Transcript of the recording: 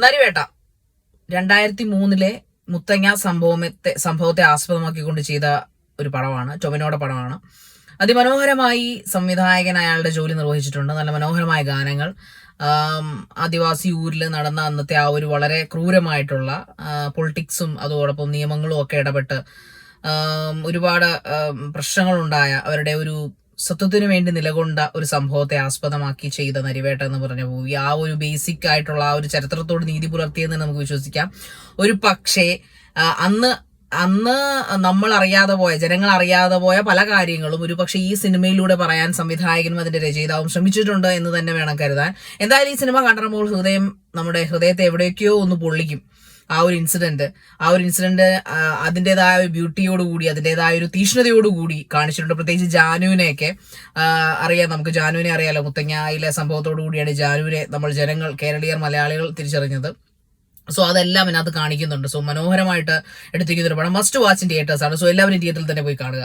നരിവേട്ട 2003 മുത്തങ്ങ സംഭവത്തെ ആസ്പദമാക്കിക്കൊണ്ട് ചെയ്ത ഒരു പടമാണ്. ടൊവിനോയുടെ പടമാണ്. അതിമനോഹരമായി സംവിധായകൻ അയാളുടെ ജോലി നിർവഹിച്ചിട്ടുണ്ട്. നല്ല മനോഹരമായ ഗാനങ്ങൾ. ആദിവാസി ഊരിൽ നടന്ന അന്നത്തെ ആ ഒരു വളരെ ക്രൂരമായിട്ടുള്ള പൊളിറ്റിക്സും അതോടൊപ്പം നിയമങ്ങളും ഒക്കെ ഇടപെട്ട് ഒരുപാട് പ്രശ്നങ്ങളുണ്ടായ അവരുടെ ഒരു സത്വത്തിന് വേണ്ടി നിലകൊണ്ട ഒരു സംഭവത്തെ ആസ്പദമാക്കി ചെയ്ത നരിവേട്ട എന്ന് പറഞ്ഞ മൂവി ആ ഒരു ബേസിക് ആയിട്ടുള്ള ആ ഒരു ചരിത്രത്തോട് നീതി പുലർത്തിയെന്ന് നമുക്ക് വിശ്വസിക്കാം. ഒരു പക്ഷേ അന്ന് നമ്മൾ അറിയാതെ പോയ, ജനങ്ങൾ അറിയാതെ പോയ പല കാര്യങ്ങളും ഒരു പക്ഷേ ഈ സിനിമയിലൂടെ പറയാൻ സംവിധായകനും അതിന്റെ രചയിതാവും ശ്രമിച്ചിട്ടുണ്ട് എന്ന് തന്നെ വേണം കരുതാൻ. എന്തായാലും ഈ സിനിമ കണ്ടപ്പോൾ നമ്മുടെ ഹൃദയത്തെ എവിടേക്കോ ഒന്ന് പൊള്ളിക്കും. ആ ഒരു ഇൻസിഡന്റ് അതിൻ്റെതായ ഒരു ബ്യൂട്ടിയോടുകൂടി, അതിൻ്റെതായ ഒരു തീഷ്ണതയോടുകൂടി കാണിച്ചിട്ടുണ്ട്. പ്രത്യേകിച്ച് ജാനുവിനെയൊക്കെ അറിയാം. നമുക്ക് ജാനുവിനെ അറിയാലോ. മുത്തങ്ങയിലെ സംഭവത്തോടു കൂടിയാണ് ജാനുവിനെ നമ്മൾ കേരളീയർ മലയാളികൾ തിരിച്ചറിഞ്ഞത്. സോ അതെല്ലാം ഇതിനകത്ത് കാണിക്കുന്നുണ്ട്. സോ മനോഹരമായിട്ട് എടുത്തിരിക്കുന്ന ഒരു പടം. മസ്റ്റ് വാച്ച് ഇൻ തിയേറ്റേഴ്സ് ആണ്. സോ എല്ലാവരും തിയേറ്ററിൽ തന്നെ പോയി കാണുക.